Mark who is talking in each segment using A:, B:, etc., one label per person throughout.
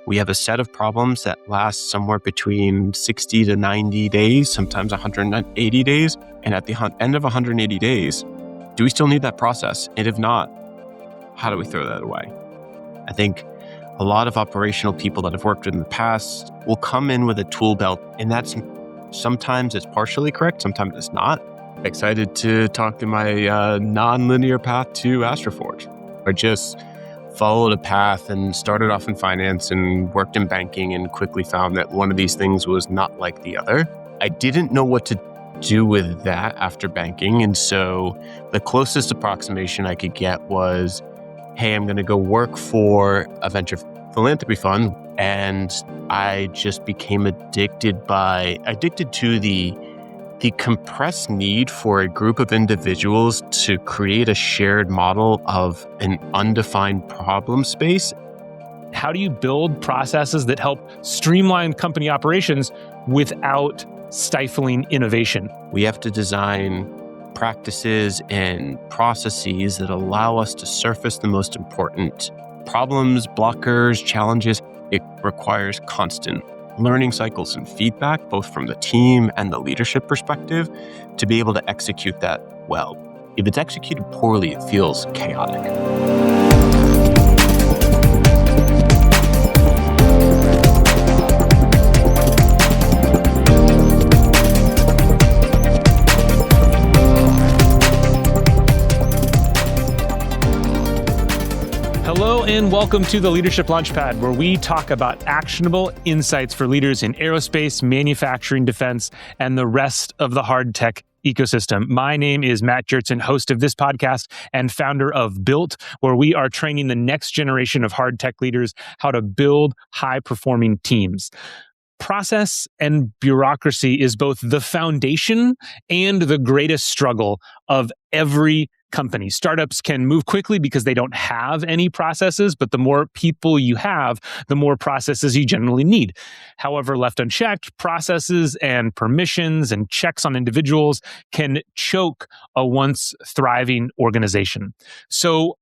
A: We have a set of problems that last somewhere between 60 to 90 days, sometimes 180 days. And at the end of 180 days, do we still need that process? And if not, how do we throw that away? I think a lot of operational people that have worked in the past will come in with a tool belt, and that's sometimes it's partially correct, sometimes it's not. Excited to talk to my non-linear path to AstroForge. I just followed a path and started off in finance and worked in banking and quickly found that one of these things was not like the other. I didn't know what to do with that after banking. And so the closest approximation I could get was, hey, I'm going to go work for a venture philanthropy fund. And I just became addicted to the compressed need for a group of individuals to create a shared model of an undefined problem space.
B: How do you build processes that help streamline company operations without stifling innovation?
A: We have to design practices and processes that allow us to surface the most important problems, blockers, challenges. It requires constant learning cycles and feedback, both from the team and the leadership perspective, to be able to execute that well. If it's executed poorly, it feels chaotic.
B: Hello and welcome to the Leadership Launchpad, where we talk about actionable insights for leaders in aerospace, manufacturing, defense, and the rest of the hard tech ecosystem. My name is Matt Jertson, host of this podcast and founder of Built, where we are training the next generation of hard tech leaders how to build high-performing teams. Process and bureaucracy is both the foundation and the greatest struggle of every company. Startups can move quickly because they don't have any processes, but the more people you have, the more processes you generally need. However, left unchecked, processes and permissions and checks on individuals can choke a once thriving organization. So,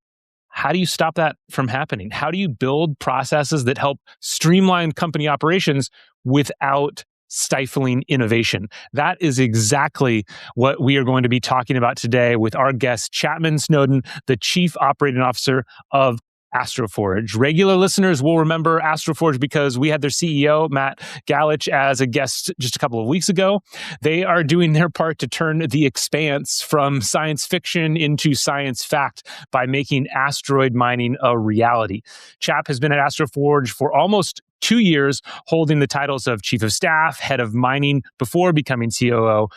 B: how do you stop that from happening? How do you build processes that help streamline company operations without stifling innovation? That is exactly what we are going to be talking about today with our guest, Chapman Snowden, the Chief Operating Officer of AstroForge. Regular listeners will remember AstroForge because we had their CEO, Matt Galich, as a guest just a couple of weeks ago. They are doing their part to turn the expanse from science fiction into science fact by making asteroid mining a reality. Chap has been at AstroForge for almost 2 years, holding the titles of Chief of Staff, Head of Mining, before becoming COO.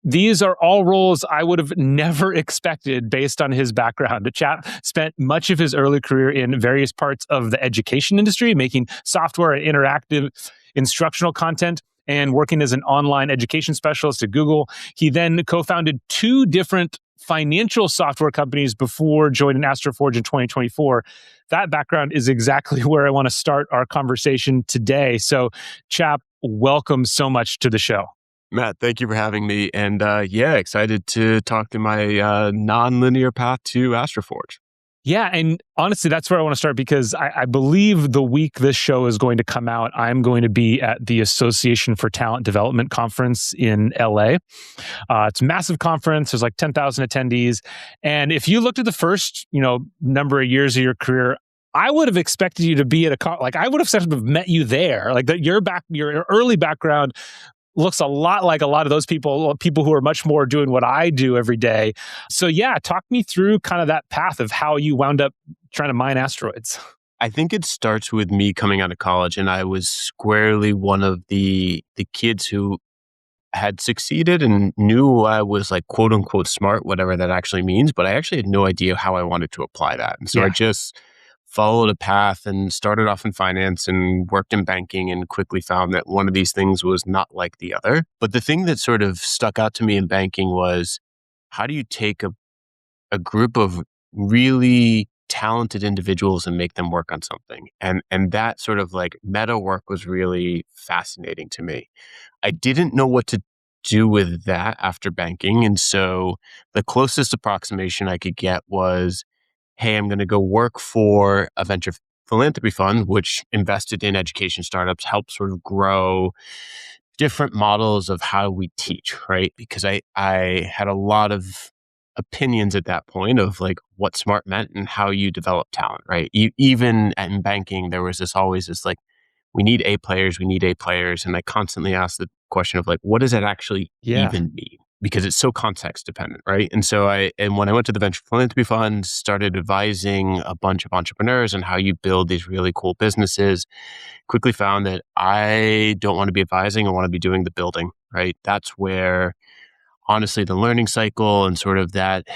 B: These are all roles I would have never expected based on his background. Chap spent much of his early career in various parts of the education industry, making software and interactive instructional content and working as an online education specialist at Google. He then co-founded 2 different financial software companies before joining AstroForge in 2024. That background is exactly where I want to start our conversation today. So, Chap, welcome so much to the show.
A: Matt, thank you for having me. And excited to talk to my non-linear path to AstroForge.
B: Yeah, and honestly, that's where I want to start because I believe the week this show is going to come out, I'm going to be at the Association for Talent Development Conference in LA. It's a massive conference. There's like 10,000 attendees. And if you looked at the first, number of years of your career, I would have expected you to be at I would have said to have met you there. Like your early background looks a lot like a lot of those people who are much more doing what I do every day. So yeah, talk me through kind of that path of how you wound up trying to mine asteroids.
A: I think it starts with me coming out of college, and I was squarely one of the kids who had succeeded and knew I was like quote unquote smart, whatever that actually means, but I actually had no idea how I wanted to apply that. And so I just followed a path and started off in finance and worked in banking and quickly found that one of these things was not like the other. But the thing that sort of stuck out to me in banking was, how do you take a group of really talented individuals and make them work on something? And that sort of like meta work was really fascinating to me. I didn't know what to do with that after banking. And so the closest approximation I could get was, hey, I'm going to go work for a venture philanthropy fund, which invested in education startups, helped sort of grow different models of how we teach, right? Because I had a lot of opinions at that point of like what smart meant and how you develop talent, right? Even in banking, there was always this like, we need A players, we need A players. And I constantly ask the question of like, what does that actually even mean? Because it's so context dependent, right? And so when I went to the venture philanthropy fund, started advising a bunch of entrepreneurs on how you build these really cool businesses, quickly found that I don't want to be advising, I want to be doing the building, right? That's where honestly, the learning cycle and sort of that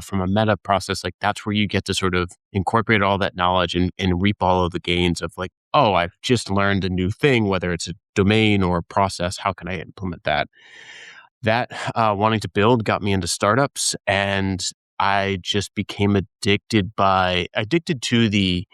A: from a meta process, like that's where you get to sort of incorporate all that knowledge and reap all of the gains of like, oh, I've just learned a new thing, whether it's a domain or a process. How can I implement that? That wanting to build got me into startups, and I just became addicted to the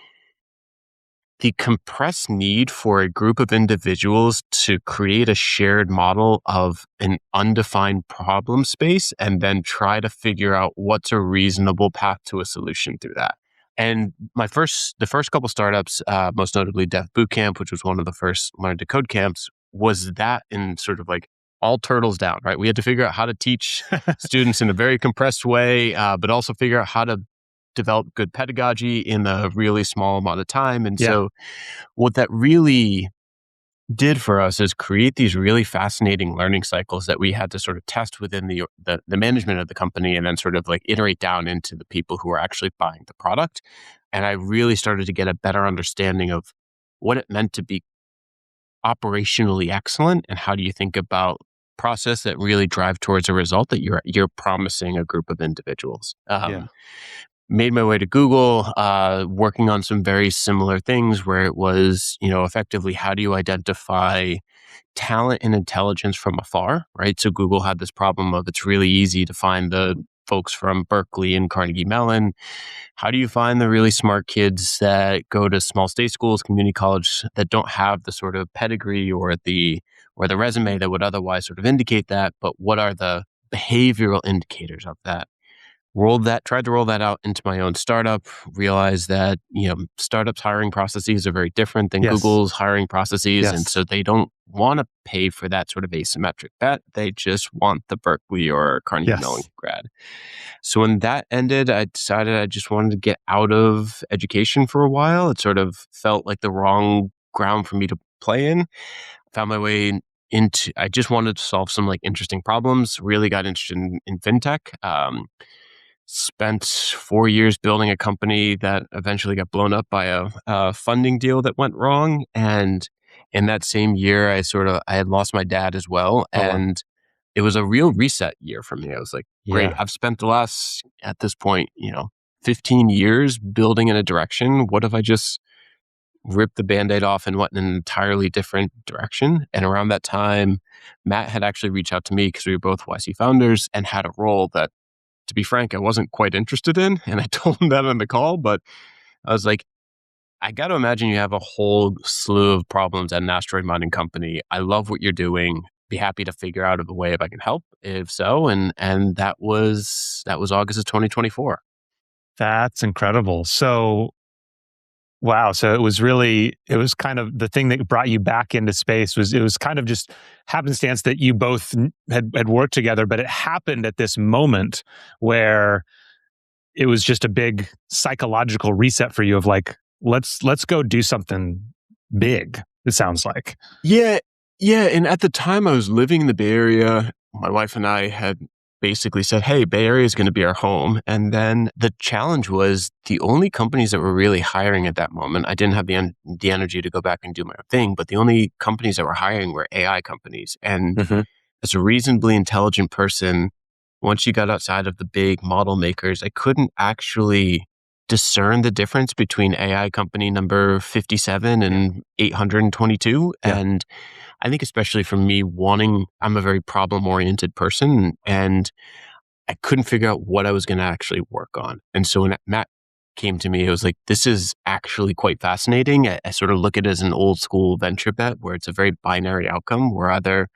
A: compressed need for a group of individuals to create a shared model of an undefined problem space and then try to figure out what's a reasonable path to a solution through that. And the first couple startups, most notably Dev Bootcamp, which was one of the first Learn to Code camps, was that in sort of like all turtles down, right? We had to figure out how to teach students in a very compressed way, but also figure out how to develop good pedagogy in a really small amount of time. And so what that really did for us is create these really fascinating learning cycles that we had to sort of test within the management of the company and then sort of like iterate down into the people who are actually buying the product. And I really started to get a better understanding of what it meant to be operationally excellent and how do you think about process that really drive towards a result that you're promising a group of individuals. Made my way to Google, working on some very similar things where it was, effectively, how do you identify talent and intelligence from afar, right? So Google had this problem of it's really easy to find the folks from Berkeley and Carnegie Mellon. How do you find the really smart kids that go to small state schools, community college, that don't have the sort of pedigree or the resume that would otherwise sort of indicate that, but what are the behavioral indicators of that? Tried to roll that out into my own startup, realized that, startups hiring processes are very different than Google's hiring processes. And so they don't want to pay for that sort of asymmetric bet. They just want the Berkeley or Carnegie Mellon grad. So when that ended, I decided I just wanted to get out of education for a while. It sort of felt like the wrong ground for me to play in. Found my way I just wanted to solve some like interesting problems, really got interested in fintech. Spent 4 years building a company that eventually got blown up by a funding deal that went wrong. And in that same year, I had lost my dad as well. And it was a real reset year for me. I was like, great, I've spent the last, at this point, 15 years building in a direction. What if I just ripped the Band-Aid off and went in an entirely different direction? And around that time, Matt had actually reached out to me because we were both YC founders and had a role that, to be frank, I wasn't quite interested in. And I told him that on the call, but I was like, I got to imagine you have a whole slew of problems at an asteroid mining company. I love what you're doing. Be happy to figure out a way if I can help, if so. And that was August of 2024.
B: That's incredible. So, wow. So it was kind of the thing that brought you back into space it was kind of just happenstance that you both had worked together, but it happened at this moment where it was just a big psychological reset for you of like, let's go do something big, it sounds like.
A: Yeah. And at the time I was living in the Bay Area, my wife and I had basically said, hey, Bay Area is going to be our home. And then the challenge was the only companies that were really hiring at that moment, I didn't have the energy to go back and do my own thing, but the only companies that were hiring were AI companies. And as a reasonably intelligent person, once you got outside of the big model makers, I couldn't actually discern the difference between AI company number 57 and 822. And I think especially for me I'm a very problem-oriented person, and I couldn't figure out what I was going to actually work on. And so when Matt came to me, it was like, this is actually quite fascinating. I sort of look at it as an old school venture bet where it's a very binary outcome. We're either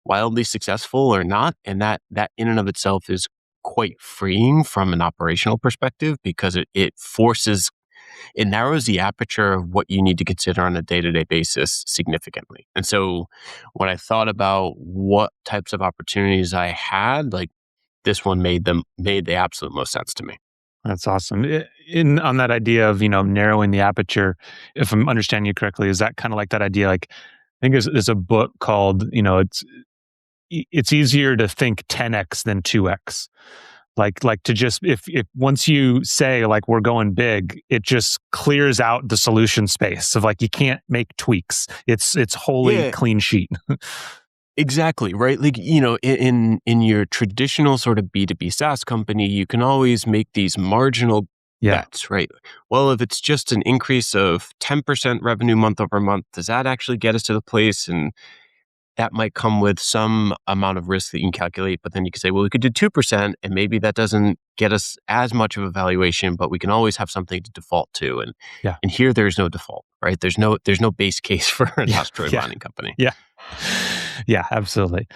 A: wildly successful or not. And that in and of itself is quite freeing from an operational perspective because it forces it narrows the aperture of what you need to consider on a day-to-day basis significantly. And so when I thought about what types of opportunities I had, like this one made the absolute most sense to me.
B: That's awesome. On that idea of, narrowing the aperture, if I'm understanding you correctly, is that kind of like that idea? Like, I think there's a book called, it's easier to think 10x than 2x. Like to just, if once you say like we're going big, it just clears out the solution space of like you can't make tweaks. It's wholly clean sheet.
A: Exactly, right? Like, in your traditional sort of B2B SaaS company, you can always make these marginal bets, right? Well, if it's just an increase of 10% revenue month over month, does that actually get us to the place? And that might come with some amount of risk that you can calculate, but then you can say, well, we could do 2% and maybe that doesn't get us as much of a valuation, but we can always have something to default to. And here there's no default, right? There's no base case for an asteroid mining company.
B: Yeah, absolutely.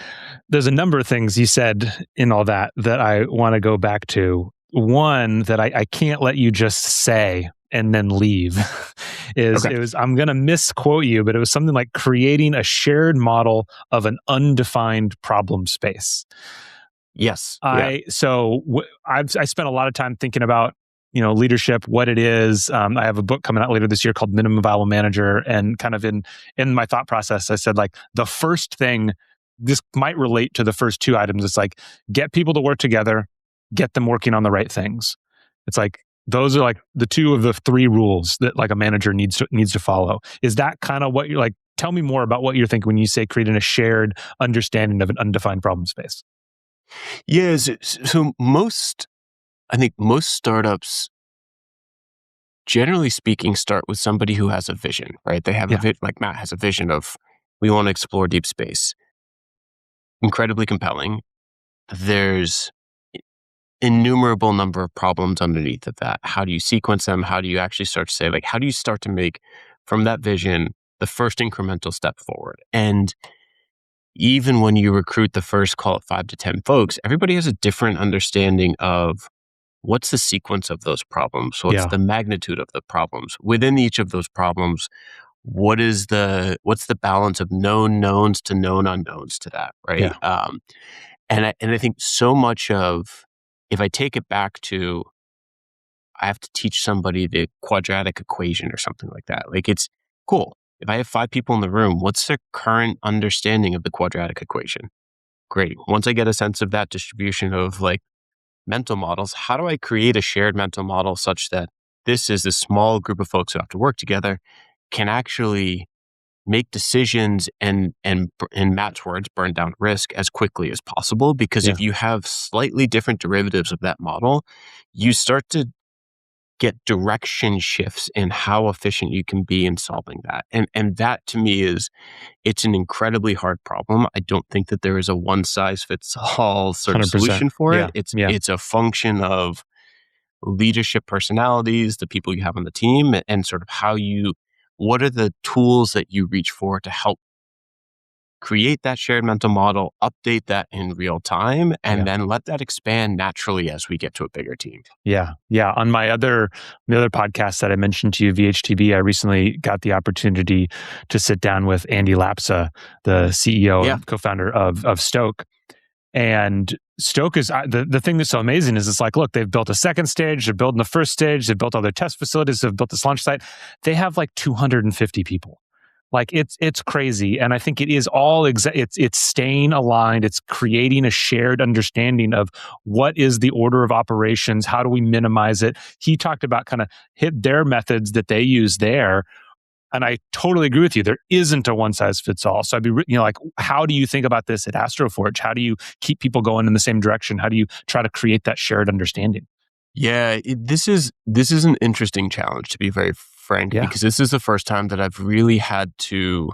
B: There's a number of things you said in all that I want to go back to. One that I can't let you just say and then leave is
A: Okay.
B: it was, I'm going to misquote you, but it was something like creating a shared model of an undefined problem space.
A: Yes.
B: I spent a lot of time thinking about, leadership, what it is. I have a book coming out later this year called Minimum Viable Manager. And kind of in my thought process, I said like the first thing, this might relate to the first two items. It's like, get people to work together, get them working on the right things. It's like, those are like the two of the three rules that like a manager needs to follow. Is that kind of what you're like? Tell me more about what you're thinking when you say creating a shared understanding of an undefined problem space.
A: Yes. So I think most startups, generally speaking, start with somebody who has a vision, right? They have a vision, like Matt has a vision of, we want to explore deep space. Incredibly compelling. There's innumerable number of problems underneath of that. How do you sequence them? How do you actually start to say, like, how do you start to make from that vision the first incremental step forward? And even when you recruit the first, call it 5 to 10 folks, everybody has a different understanding of what's the sequence of those problems? What's the magnitude of the problems? Within each of those problems, what's the balance of known knowns to known unknowns to that, right?
B: Yeah.
A: And I think so much of, if I take it back to, I have to teach somebody the quadratic equation or something like that. Like, it's cool. If I have 5 people in the room, what's their current understanding of the quadratic equation? Great. Once I get a sense of that distribution of like mental models, how do I create a shared mental model such that this is a small group of folks who have to work together can actually make decisions and in Matt's words, burn down risk as quickly as possible? Because if you have slightly different derivatives of that model, you start to get direction shifts in how efficient you can be in solving that. And that to me it's an incredibly hard problem. I don't think that there is a one size fits all sort of
B: 100%.
A: solution for it.
B: Yeah.
A: It's a function of leadership personalities, the people you have on the team, and sort of what are the tools that you reach for to help create that shared mental model, update that in real time, and then let that expand naturally as we get to a bigger team.
B: Yeah. On the other podcast that I mentioned to you, VHTB, I recently got the opportunity to sit down with Andy Lapsa, the CEO and co-founder of Stoke. And Stoke is the thing that's so amazing is it's like, look, they've built a second stage, they're building the first stage, they've built all their test facilities, they've built this launch site. They have like 250 people. Like it's crazy. And I think it is all, it's staying aligned. It's creating a shared understanding of what is the order of operations. How do we minimize it? He talked about kind of their methods that they use there. And I totally agree with you. There isn't a one size fits all. So I'd be, like, how do you think about this at AstroForge? How do you keep people going in the same direction? How do you try to create that shared understanding?
A: Yeah, this is an interesting challenge, to be very frank, because this is the first time that I've really had to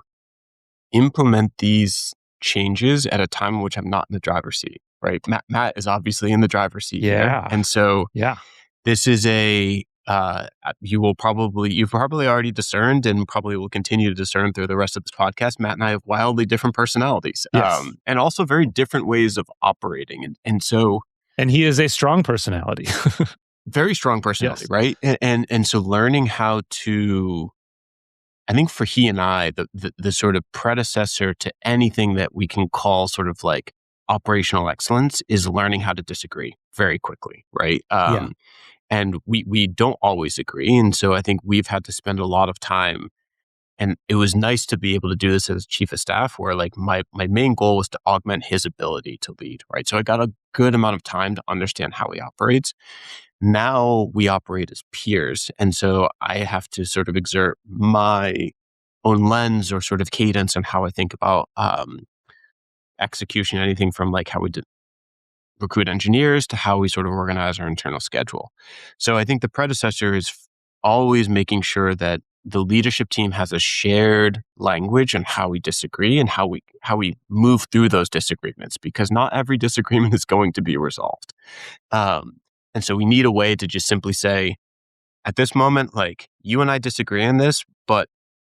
A: implement these changes at a time in which I'm not in the driver's seat, right? Matt is obviously in the driver's seat here. And so this is you've probably already discerned and probably will continue to discern through the rest of this podcast. Matt and I have wildly different personalities and also very different ways of operating. And so...
B: And he is a strong personality.
A: very strong personality,
B: Yes.
A: right? And so learning how to, I think for he and I, the sort of predecessor to anything that we can call sort of like operational excellence is learning how to disagree very quickly, right? And we don't always agree. And so I think we've had to spend a lot of time, and it was nice to be able to do this as chief of staff where like my main goal was to augment his ability to lead, right? So I got a good amount of time to understand how he operates. Now we operate as peers. And so I have to sort of exert my own lens or sort of cadence on how I think about execution, anything from like how we recruit engineers to how we sort of organize our internal schedule. So I think the predecessor is always making sure that the leadership team has a shared language on how we disagree and how we move through those disagreements, because not every disagreement is going to be resolved. And so we need a way to just simply say, at this moment, like you and I disagree on this, but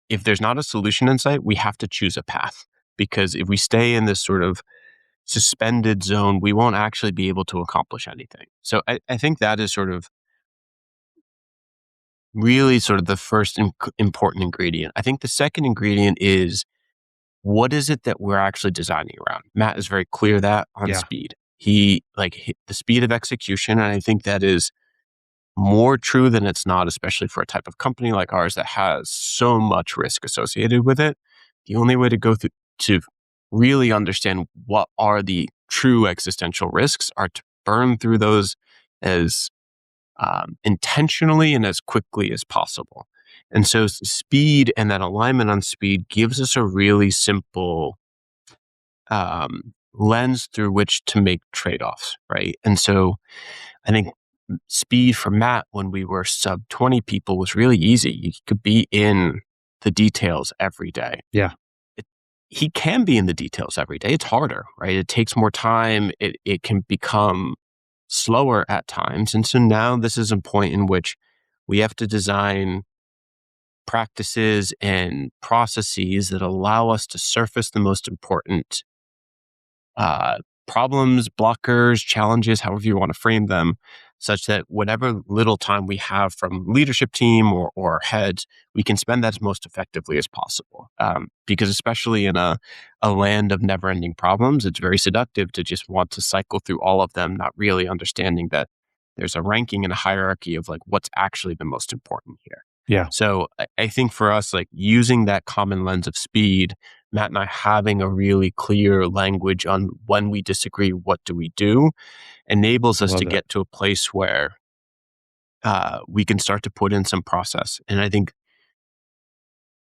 A: if there's not a solution in sight, we have to choose a path. Because if we stay in this sort of suspended zone, we won't actually be able to accomplish anything. So I think that is sort of really sort of the first important ingredient. I think the second ingredient is, what is it that we're actually designing around? Matt is very clear that on speed. The speed of execution. And I think that is more true than it's not, especially for a type of company like ours that has so much risk associated with it. The only way to go through to really understand what are the true existential risks are to burn through those as intentionally and as quickly as possible. And so speed and that alignment on speed gives us a really simple lens through which to make trade-offs, right? And so I think speed for Matt when we were sub 20 people was really easy. You could be in the details every day.
B: Yeah.
A: He can be in the details every day. It's harder, right? It takes more time. It can become slower at times. And so now this is a point in which we have to design practices and processes that allow us to surface the most important problems, blockers, challenges, however you want to frame them, such that whatever little time we have from leadership team or heads, we can spend that as most effectively as possible. Because especially in a land of never-ending problems, it's very seductive to just want to cycle through all of them, not really understanding that there's a ranking and a hierarchy of like what's actually the most important here.
B: Yeah.
A: So I think for us, like using that common lens of speed, Matt and I having a really clear language on when we disagree, what do we do, enables us to get to a place where we can start to put in some process. And I think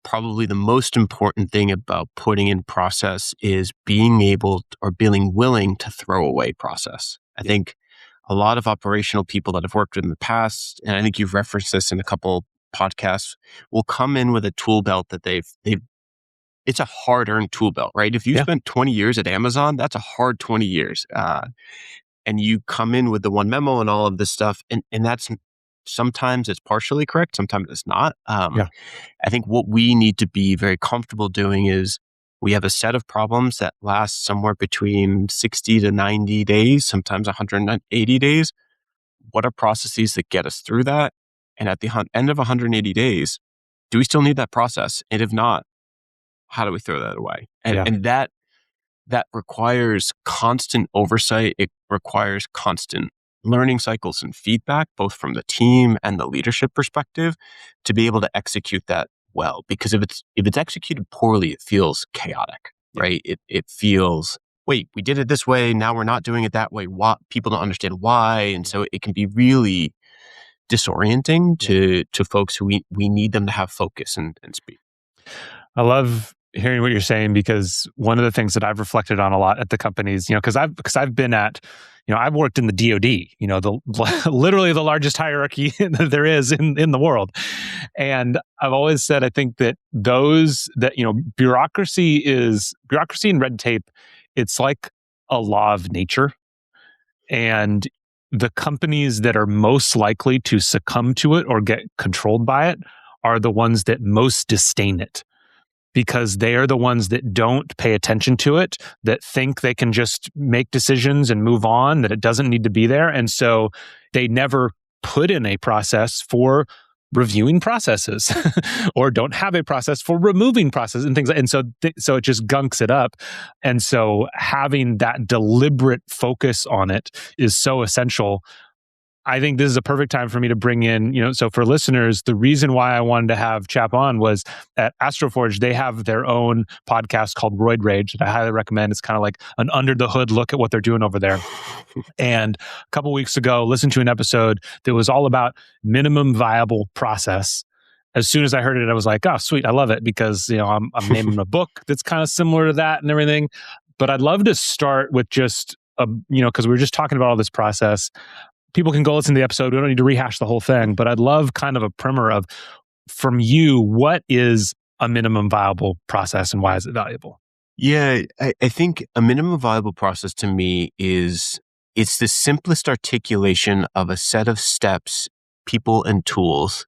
A: probably the most important thing about putting in process is being able or being willing to throw away process. I think a lot of operational people that I've worked with in the past, and I think you've referenced this in a couple podcasts, will come in with a tool belt that it's a hard-earned tool belt, right? If you spent 20 years at Amazon, that's a hard 20 years. And you come in with the one memo and all of this stuff, and that's sometimes it's partially correct, sometimes it's not. I think what we need to be very comfortable doing is we have a set of problems that last somewhere between 60 to 90 days, sometimes 180 days. What are processes that get us through that? And at the end of 180 days, do we still need that process? And if not, how do we throw that away? And that requires constant oversight. It requires constant learning cycles and feedback, both from the team and the leadership perspective, to be able to execute that well. Because if it's executed poorly, it feels chaotic, right? It feels, wait, we did it this way, now we're not doing it that way. Why? People don't understand why. And so it can be really disorienting to folks who we need them to have focus and speed.
B: I love hearing what you're saying, because one of the things that I've reflected on a lot at the companies, because I've been at, I've worked in the DoD, literally the largest hierarchy that there is in the world. And I've always said, I think that bureaucracy and red tape, it's like a law of nature. And the companies that are most likely to succumb to it or get controlled by it are the ones that most disdain it, because they are the ones that don't pay attention to it, that think they can just make decisions and move on, that it doesn't need to be there. And so they never put in a process for reviewing processes or don't have a process for removing processes and things. And so it just gunks it up. And so having that deliberate focus on it is so essential. I think this is a perfect time for me to bring in, so for listeners, the reason why I wanted to have Chap on was at AstroForge, they have their own podcast called Roid Rage that I highly recommend. It's kind of like an under the hood look at what they're doing over there. And a couple weeks ago, listened to an episode that was all about minimum viable process. As soon as I heard it, I was like, oh, sweet. I love it because, I'm naming a book that's kind of similar to that and everything. But I'd love to start with just, because we were just talking about all this process. People can go listen to the episode. We don't need to rehash the whole thing, but I'd love kind of a primer of, from you, what is a minimum viable process and why is it valuable?
A: Yeah, I think a minimum viable process to me it's the simplest articulation of a set of steps, people, and tools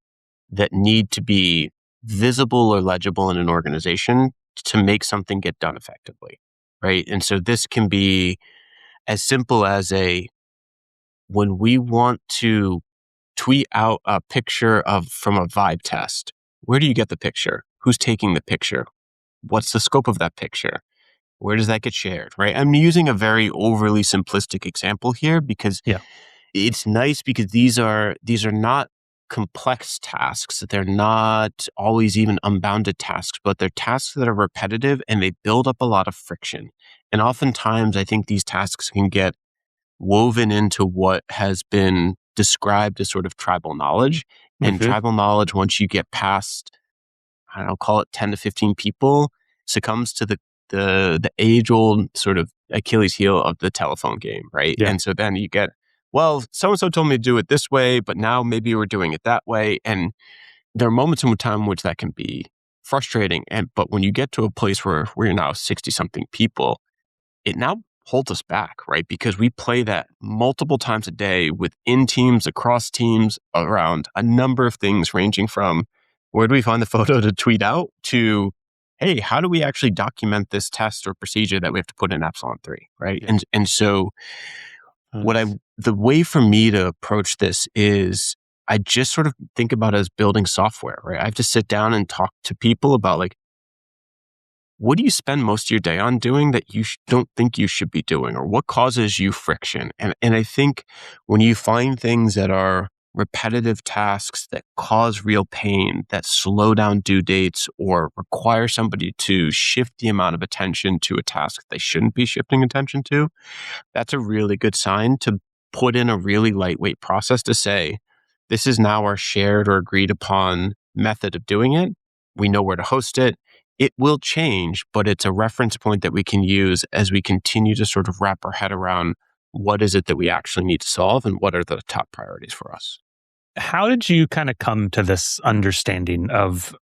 A: that need to be visible or legible in an organization to make something get done effectively, right? And so this can be as simple as when we want to tweet out a picture from a vibe test, where do you get the picture? Who's taking the picture? What's the scope of that picture? Where does that get shared, right? I'm using a very overly simplistic example here because it's nice because these are not complex tasks. They're not always even unbounded tasks, but they're tasks that are repetitive and they build up a lot of friction. And oftentimes I think these tasks can get woven into what has been described as sort of tribal knowledge. And tribal knowledge, once you get past, I don't know, call it 10 to 15 people, succumbs to the age-old sort of Achilles heel of the telephone game, right?
B: Yeah.
A: And so then you get, well, so-and-so told me to do it this way, but now maybe we're doing it that way. And there are moments in time in which that can be frustrating. But when you get to a place where we're now 60-something people, it now holds us back, right? Because we play that multiple times a day within teams, across teams, around a number of things ranging from where do we find the photo to tweet out to, hey, how do we actually document this test or procedure that we have to put in Epsilon 3, right?
B: Yeah.
A: And so the way for me to approach this is I just sort of think about it as building software, right? I have to sit down and talk to people about like, what do you spend most of your day on doing that you don't think you should be doing, or what causes you friction? And I think when you find things that are repetitive tasks that cause real pain, that slow down due dates or require somebody to shift the amount of attention to a task they shouldn't be shifting attention to, that's a really good sign to put in a really lightweight process to say, this is now our shared or agreed upon method of doing it. We know where to host it. It will change, but it's a reference point that we can use as we continue to sort of wrap our head around what is it that we actually need to solve and what are the top priorities for us.
B: How did you kind of come to this understanding of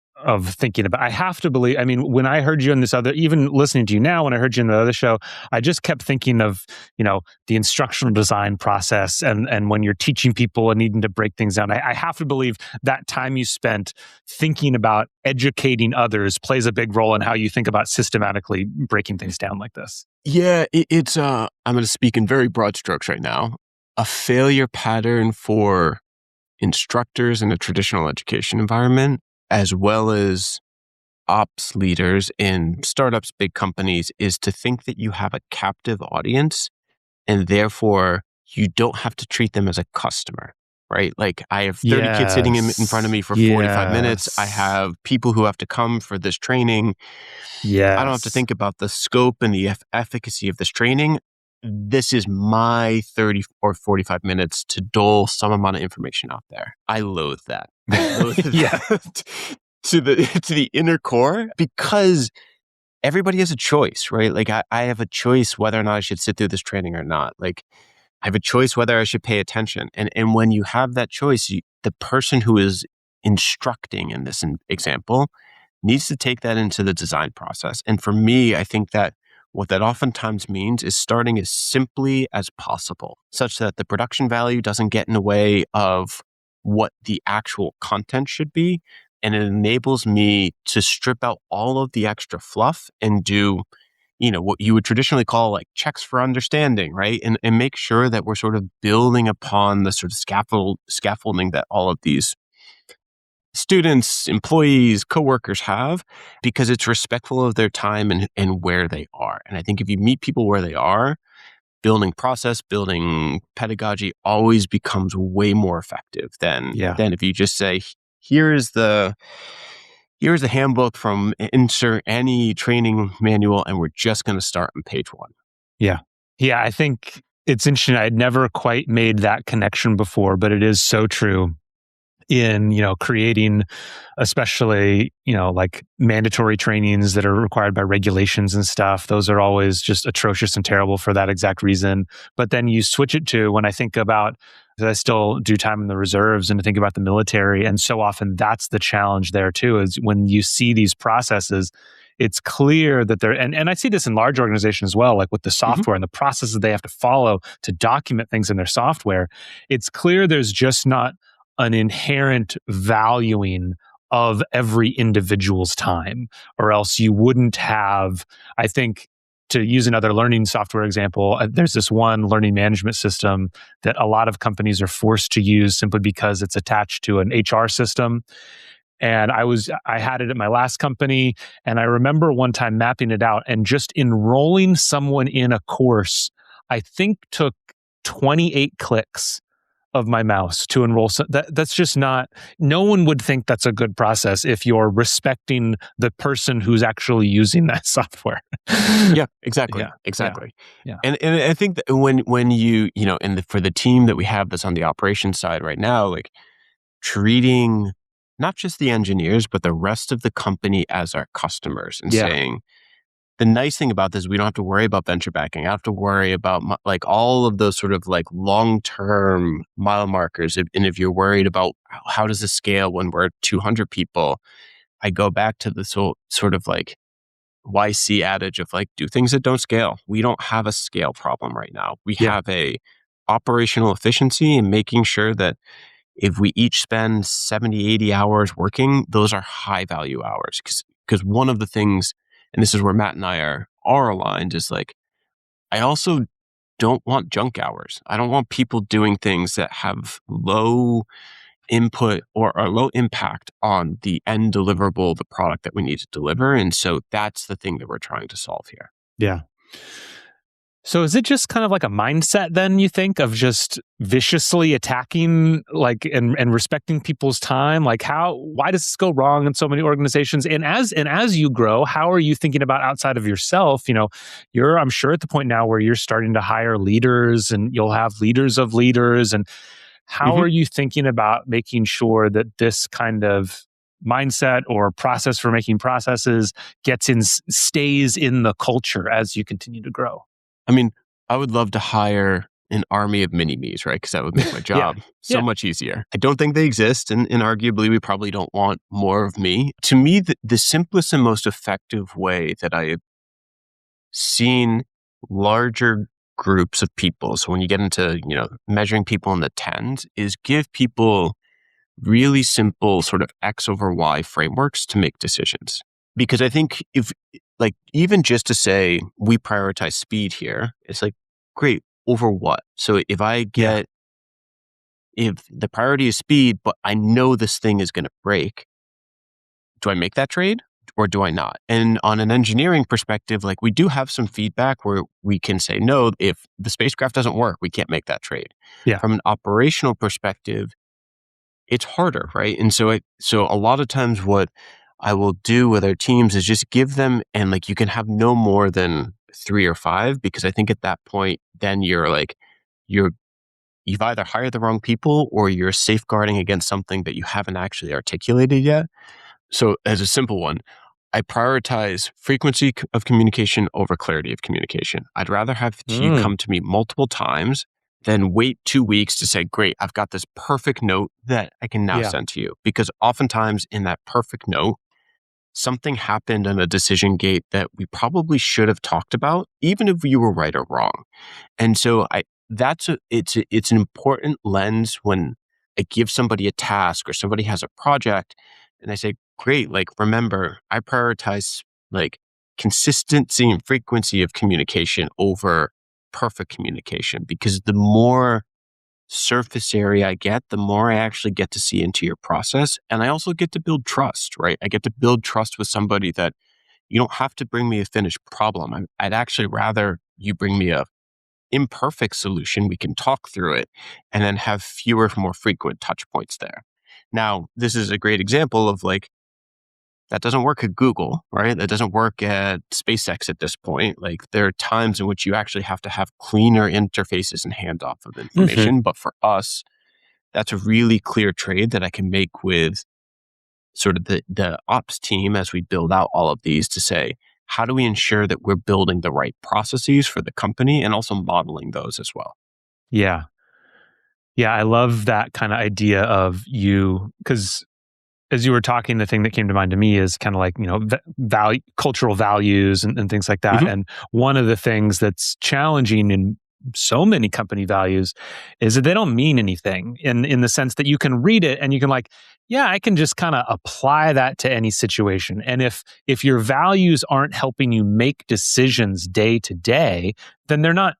B: thinking about, I have to believe, I mean, when I heard you in this other, even listening to you now, when I heard you in the other show, I just kept thinking of, the instructional design process and when you're teaching people and needing to break things down. I have to believe that time you spent thinking about educating others plays a big role in how you think about systematically breaking things down like this.
A: Yeah, it's, I'm going to speak in very broad strokes right now. A failure pattern for instructors in a traditional education environment, as well as ops leaders in startups, big companies, is to think that you have a captive audience and therefore you don't have to treat them as a customer, right? Like I have 30 kids sitting in front of me for 45 minutes. I have people who have to come for this training. I don't have to think about the scope and the efficacy of this training. This is my 30 or 45 minutes to dole some amount of information out there. I loathe that. To the inner core, because everybody has a choice, right? Like I have a choice whether or not I should sit through this training or not. Like I have a choice whether I should pay attention. And when you have that choice, the person who is instructing in this example needs to take that into the design process. And for me, I think that what that oftentimes means is starting as simply as possible, such that the production value doesn't get in the way of what the actual content should be. And it enables me to strip out all of the extra fluff and do what you would traditionally call like checks for understanding, right? And make sure that we're sort of building upon the sort of scaffolding that all of these students, employees, coworkers have, because it's respectful of their time and where they are. And I think if you meet people where they are, building process, building pedagogy always becomes way more effective than if you just say, here's the handbook from insert any training manual, and we're just going to start on page 1.
B: Yeah. Yeah. I think it's interesting. I'd never quite made that connection before, but it is so true in, creating, especially, like mandatory trainings that are required by regulations and stuff. Those are always just atrocious and terrible for that exact reason. But then you switch it to when I think about, I still do time in the reserves and I think about the military. And so often that's the challenge there too, is when you see these processes, it's clear that they're, and I see this in large organizations as well, like with the software and the processes they have to follow to document things in their software. It's clear there's just not an inherent valuing of every individual's time, or else you wouldn't have, I think, to use another learning software example, there's this one learning management system that a lot of companies are forced to use simply because it's attached to an HR system. And I had it at my last company. And I remember one time mapping it out and just enrolling someone in a course, I think took 28 clicks of my mouse to enroll. So that's just not, no one would think that's a good process if you're respecting the person who's actually using that software.
A: Yeah, exactly.
B: Yeah,
A: exactly.
B: yeah.
A: And I think that when you, for the team that we have that's on the operations side right now, like treating not just the engineers, but the rest of the company as our customers and saying, the nice thing about this, we don't have to worry about venture backing. I don't have to worry about like all of those sort of like long-term mile markers. And if you're worried about how does this scale when we're 200 people, I go back to the sort of like YC adage of like, do things that don't scale. We don't have a scale problem right now. We have a operational efficiency and making sure that if we each spend 70, 80 hours working, those are high value hours. Because one of the things, and this is where Matt and I are aligned, is like, I also don't want junk hours. I don't want people doing things that have low input or low impact on the end deliverable, the product that we need to deliver. And so that's the thing that we're trying to solve here.
B: Yeah. So is it just kind of like a mindset then, you think, of just viciously attacking like and respecting people's time? Like why does this go wrong in so many organizations? And as you grow, how are you thinking about outside of yourself? You're, I'm sure, at the point now where you're starting to hire leaders and you'll have leaders of leaders. And how are you thinking about making sure that this kind of mindset or process for making processes stays in the culture as you continue to grow?
A: I mean, I would love to hire an army of mini-me's, right? Because that would make my job so much easier. I don't think they exist, and arguably we probably don't want more of me. To me, the simplest and most effective way that I have seen larger groups of people, so when you get into, measuring people in the tens, is give people really simple sort of X over Y frameworks to make decisions. Because I think if, like, even just to say we prioritize speed here, it's like, great, over what? So if the priority is speed, but I know this thing is going to break, do I make that trade or do I not? And on an engineering perspective, like, we do have some feedback where we can say, no, if the spacecraft doesn't work, we can't make that trade.
B: Yeah.
A: From an operational perspective, it's harder, right? And so a lot of times what I will do with our teams is just give them, and like, you can have no more than 3 or 5, because I think at that point, then you've either hired the wrong people or you're safeguarding against something that you haven't actually articulated yet. So as a simple one, I prioritize frequency of communication over clarity of communication. I'd rather have you come to me multiple times than wait 2 weeks to say, great, I've got this perfect note that I can now send to you. Because oftentimes in that perfect note, something happened on a decision gate that we probably should have talked about, even if you were right or wrong. And so it's an important lens when I give somebody a task or somebody has a project and I say, great, like, remember, I prioritize like consistency and frequency of communication over perfect communication, because the more surface area I get, the more I actually get to see into your process. And I also get to build trust, right? I get to build trust with somebody that you don't have to bring me a finished problem. I'd actually rather you bring me a imperfect solution. We can talk through it and then have fewer, more frequent touch points there. Now, this is a great example of like, that doesn't work at Google, right? That doesn't work at SpaceX at this point. Like, there are times in which you actually have to have cleaner interfaces and handoff of information. But for us, that's a really clear trade that I can make with sort of the ops team as we build out all of these to say, how do we ensure that we're building the right processes for the company and also modeling those as well?
B: Yeah. Yeah. I love that kind of idea of you, because as you were talking, the thing that came to mind to me is kind of like, value, cultural values and things like that.
A: Mm-hmm.
B: And one of the things that's challenging in so many company values is that they don't mean anything in the sense that you can read it and you can like, yeah, I can just kind of apply that to any situation. And if your values aren't helping you make decisions day to day, then they're not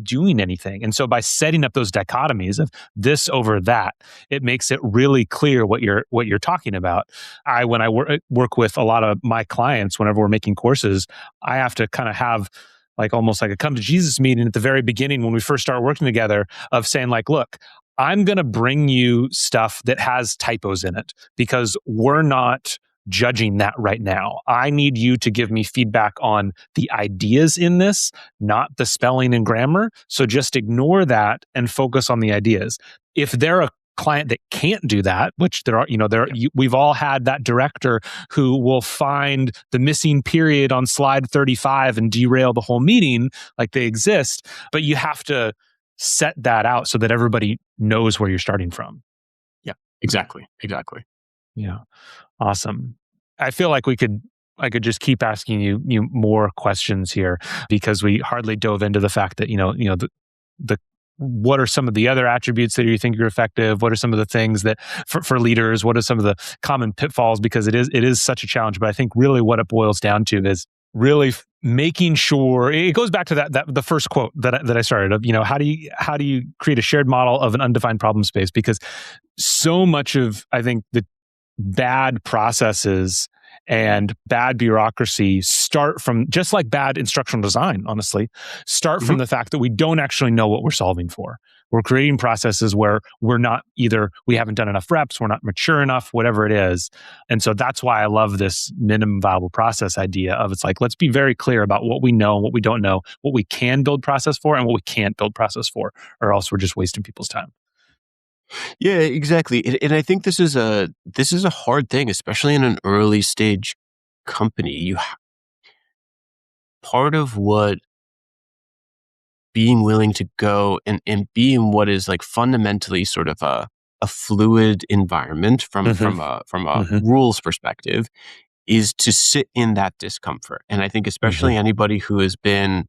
B: doing anything. And so by setting up those dichotomies of this over that, it makes it really clear what you're talking about. When I work with a lot of my clients, whenever we're making courses, I have to kind of have like almost like a come to Jesus meeting at the very beginning when we first start working together of saying like, look, I'm going to bring you stuff that has typos in it because we're not judging that right now. I need you to give me feedback on the ideas in this, not the spelling and grammar. So just ignore that and focus on the ideas. If they're a client that can't do that, which we've all had that director who will find the missing period on slide 35 and derail the whole meeting, like they exist, but you have to set that out so that everybody knows where you're starting from.
A: Yeah, exactly.
B: Yeah. Awesome. I feel like I could just keep asking you more questions here because we hardly dove into the fact that, the what are some of the other attributes that you think are effective? What are some of the things that for leaders, what are some of the common pitfalls? Because it is such a challenge. But I think really what it boils down to is really making sure it goes back to that the first quote that I started of, how do you create a shared model of an undefined problem space? Because so much of, I think, the bad processes and bad bureaucracy start from, just like bad instructional design, honestly, from the fact that we don't actually know what we're solving for. We're creating processes where we haven't done enough reps, we're not mature enough, whatever it is. And so that's why I love this minimum viable process idea of, it's like, let's be very clear about what we know, what we don't know, what we can build process for and what we can't build process for, or else we're just wasting people's time.
A: Yeah, exactly. And I think this is a hard thing, especially in an early stage company. Part of what being willing to go and be in what is like fundamentally sort of a fluid environment from a rules perspective is to sit in that discomfort. And I think especially anybody who has been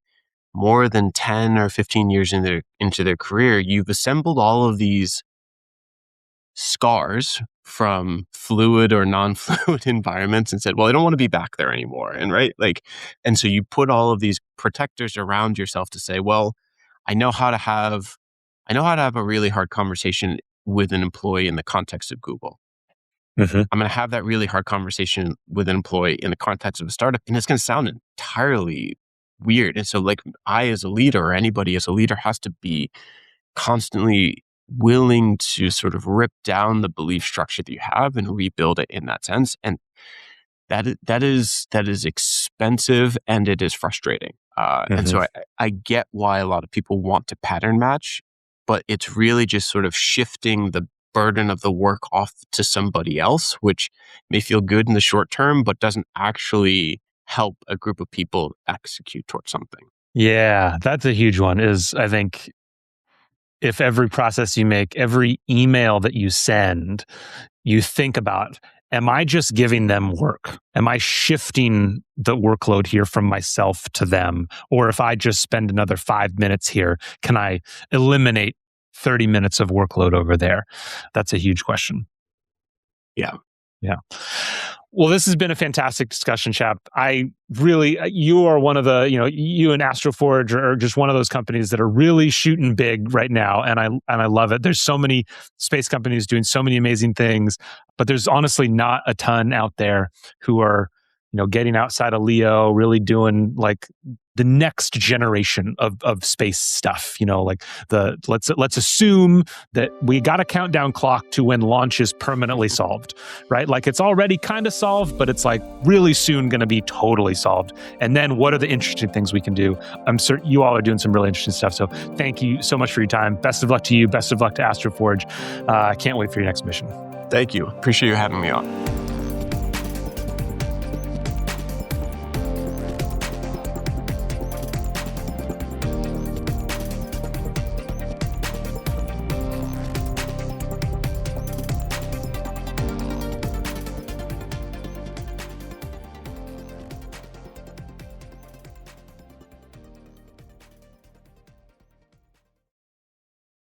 A: more than 10 or 15 years into their career, you've assembled all of these scars from fluid or non-fluid environments and said, well, I don't want to be back there anymore. And and so you put all of these protectors around yourself to say, well, I know how to have a really hard conversation with an employee in the context of Google. I'm going to have that really hard conversation with an employee in the context of a startup. And it's going to sound entirely weird. And so like I, as a leader, or anybody as a leader, has to be constantly willing to sort of rip down the belief structure that you have and rebuild it in that sense. And that is expensive and it is frustrating. And so I get why a lot of people want to pattern match, but it's really just sort of shifting the burden of the work off to somebody else, which may feel good in the short term, but doesn't actually help a group of people execute towards something.
B: Yeah, that's a huge one. Is, I think, if every process you make, every email that you send, you think about, am I just giving them work? Am I shifting the workload here from myself to them? Or if I just spend another 5 minutes here, can I eliminate 30 minutes of workload over there? That's a huge question.
A: Yeah.
B: Yeah. Well, this has been a fantastic discussion, Chap. You are one of the, you and AstroForge are just one of those companies that are really shooting big right now. And I love it. There's so many space companies doing so many amazing things, but there's honestly not a ton out there who are, getting outside of LEO, really doing like the next generation of space stuff. Let's assume that we got a countdown clock to when launch is permanently solved, right? Like it's already kind of solved, but it's like really soon going to be totally solved. And then what are the interesting things we can do? I'm certain you all are doing some really interesting stuff. So thank you so much for your time. Best of luck to you. Best of luck to AstroForge. I can't wait for your next mission.
A: Thank you. Appreciate you having me on.